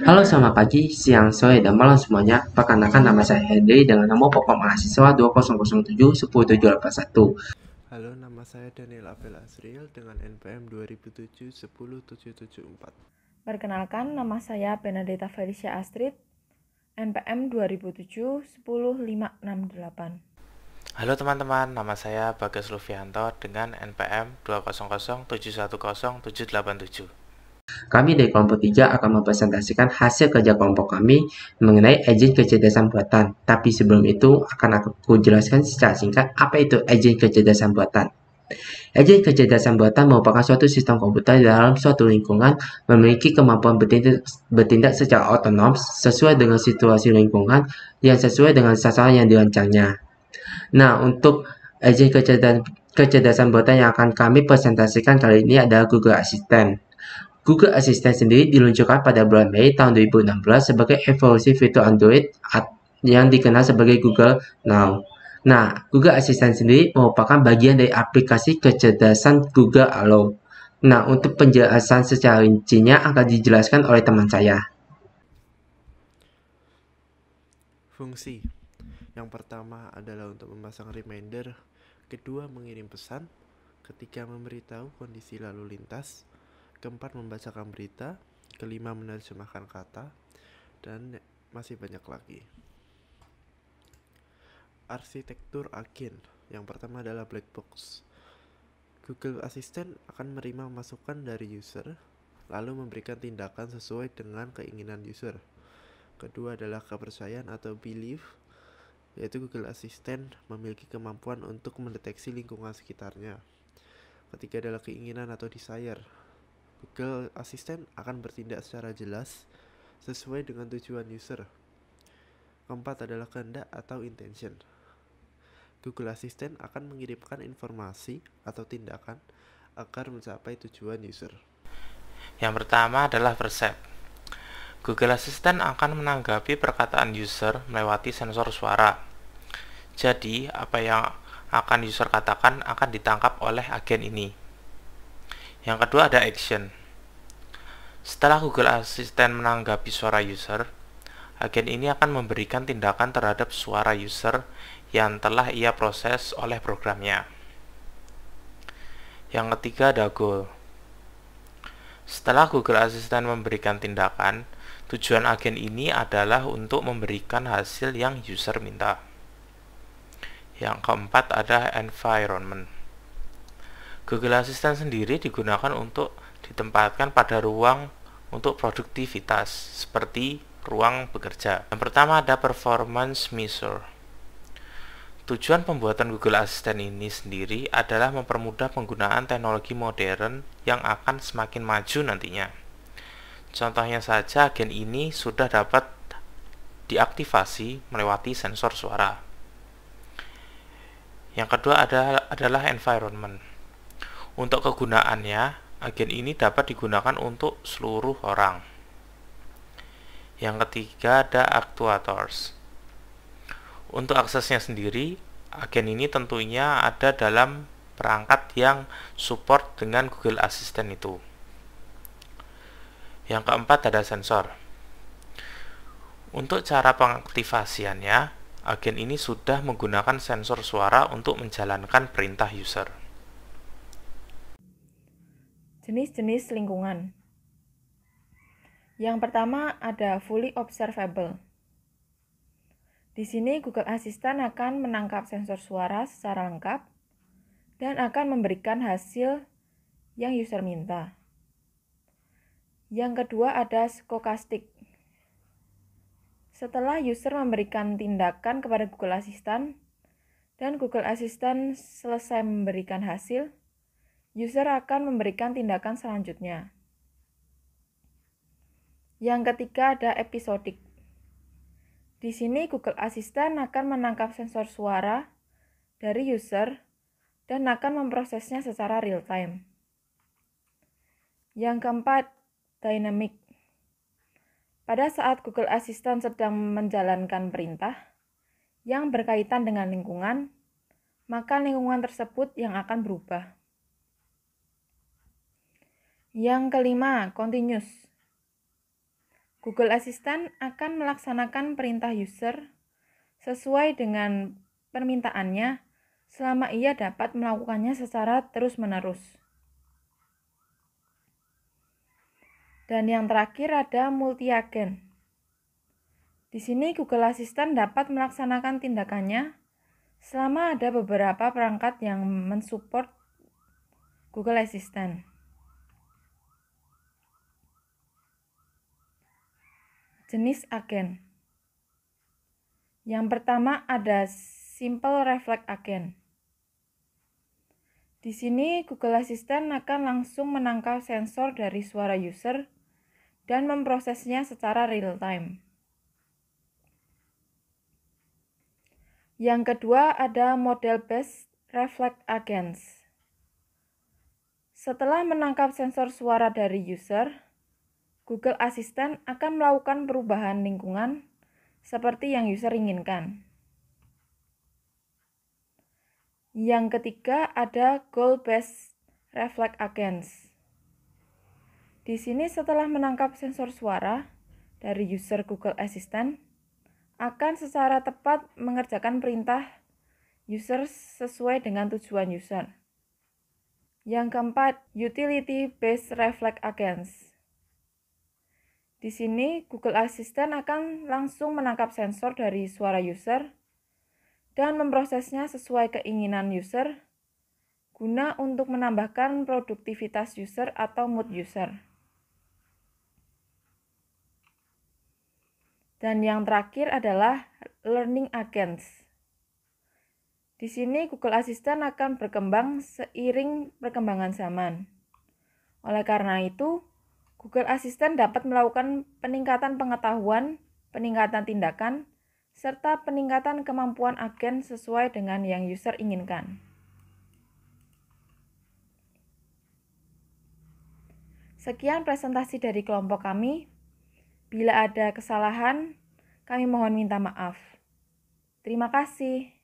Halo, selamat pagi, siang, sore, dan malam semuanya. Perkenalkan nama saya Henry dengan nomor pokok mahasiswa 2007-10781. Halo, nama saya Daniel Abel Asriel dengan NPM 2007-10774. Perkenalkan, nama saya Benedetta Felicia Astrid, NPM 2007-10568. Halo teman-teman, nama saya Bagas Lufianto dengan NPM 200710787. Kami dari kelompok 3 akan mempresentasikan hasil kerja kelompok kami mengenai agent kecerdasan buatan. Tapi sebelum itu akan aku jelaskan secara singkat apa itu agent kecerdasan buatan. Agent kecerdasan buatan merupakan suatu sistem komputer dalam suatu lingkungan memiliki kemampuan bertindak secara otonom sesuai dengan situasi lingkungan yang sesuai dengan sasaran yang dirancangnya. Nah, untuk agent kecerdasan buatan yang akan kami presentasikan kali ini adalah Google Assistant. Google Assistant sendiri diluncurkan pada bulan Mei tahun 2016 sebagai evolusi fitur Android yang dikenal sebagai Google Now. Nah, Google Assistant sendiri merupakan bagian dari aplikasi kecerdasan Google Allo. Nah, untuk penjelasan secara rincinya akan dijelaskan oleh teman saya. Fungsi yang pertama adalah untuk memasang reminder, kedua mengirim pesan, ketiga memberitahu kondisi lalu lintas, keempat membacakan berita, kelima menerjemahkan kata, dan masih banyak lagi. Arsitektur agen yang pertama adalah black box. Google Assistant akan menerima masukan dari user, lalu memberikan tindakan sesuai dengan keinginan user. Kedua adalah kepercayaan atau belief, yaitu Google Assistant memiliki kemampuan untuk mendeteksi lingkungan sekitarnya. Ketiga adalah keinginan atau desire. Google Assistant akan bertindak secara jelas sesuai dengan tujuan user. Keempat adalah kehendak atau intention. Google Assistant akan mengirimkan informasi atau tindakan agar mencapai tujuan user. Yang pertama adalah percep. Google Assistant akan menanggapi perkataan user melewati sensor suara. Jadi, apa yang akan user katakan akan ditangkap oleh agen ini. Yang kedua ada action. Setelah Google Assistant menanggapi suara user, agen ini akan memberikan tindakan terhadap suara user yang telah ia proses oleh programnya. Yang ketiga ada goal. Setelah Google Assistant memberikan tindakan, tujuan agen ini adalah untuk memberikan hasil yang user minta. Yang keempat ada environment. Google Assistant sendiri digunakan untuk ditempatkan pada ruang untuk produktivitas, seperti ruang bekerja. Yang pertama ada performance measure. Tujuan pembuatan Google Assistant ini sendiri adalah mempermudah penggunaan teknologi modern yang akan semakin maju nantinya. Contohnya saja, agen ini sudah dapat diaktifasi melewati sensor suara. Yang kedua adalah environment. Untuk kegunaannya, agen ini dapat digunakan untuk seluruh orang. Yang ketiga ada actuators. Untuk aksesnya sendiri, agen ini tentunya ada dalam perangkat yang support dengan Google Assistant itu. Yang keempat ada sensor. Untuk cara pengaktifasiannya, agen ini sudah menggunakan sensor suara untuk menjalankan perintah user. Jenis-jenis lingkungan. Yang pertama ada fully observable. Di sini Google Assistant akan menangkap sensor suara secara lengkap dan akan memberikan hasil yang user minta. Yang kedua ada stochastic. Setelah user memberikan tindakan kepada Google Assistant dan Google Assistant selesai memberikan hasil, user akan memberikan tindakan selanjutnya. Yang ketiga ada episodic. Di sini Google Assistant akan menangkap sensor suara dari user dan akan memprosesnya secara real time. Yang keempat, dynamic. Pada saat Google Assistant sedang menjalankan perintah yang berkaitan dengan lingkungan, maka lingkungan tersebut yang akan berubah. Yang kelima, continuous. Google Assistant akan melaksanakan perintah user sesuai dengan permintaannya selama ia dapat melakukannya secara terus-menerus. Dan yang terakhir ada multi-agent. Di sini Google Assistant dapat melaksanakan tindakannya selama ada beberapa perangkat yang mensupport Google Assistant. Jenis agen. Yang pertama ada Simple Reflex Agent. Di sini Google Assistant akan langsung menangkap sensor dari suara user dan memprosesnya secara real-time. Yang kedua ada Model-Based Reflex Agents. Setelah menangkap sensor suara dari user, Google Assistant akan melakukan perubahan lingkungan seperti yang user inginkan. Yang ketiga ada Goal-Based Reflex Agents. Di sini setelah menangkap sensor suara dari user Google Assistant, akan secara tepat mengerjakan perintah user sesuai dengan tujuan user. Yang keempat, Utility-Based Reflex Agents. Di sini Google Assistant akan langsung menangkap sensor dari suara user dan memprosesnya sesuai keinginan user guna untuk menambahkan produktivitas user atau mood user. Dan yang terakhir adalah Learning Agents. Di sini Google Assistant akan berkembang seiring perkembangan zaman. Oleh karena itu, Google Assistant dapat melakukan peningkatan pengetahuan, peningkatan tindakan, serta peningkatan kemampuan agen sesuai dengan yang user inginkan. Sekian presentasi dari kelompok kami. Bila ada kesalahan, kami mohon minta maaf. Terima kasih.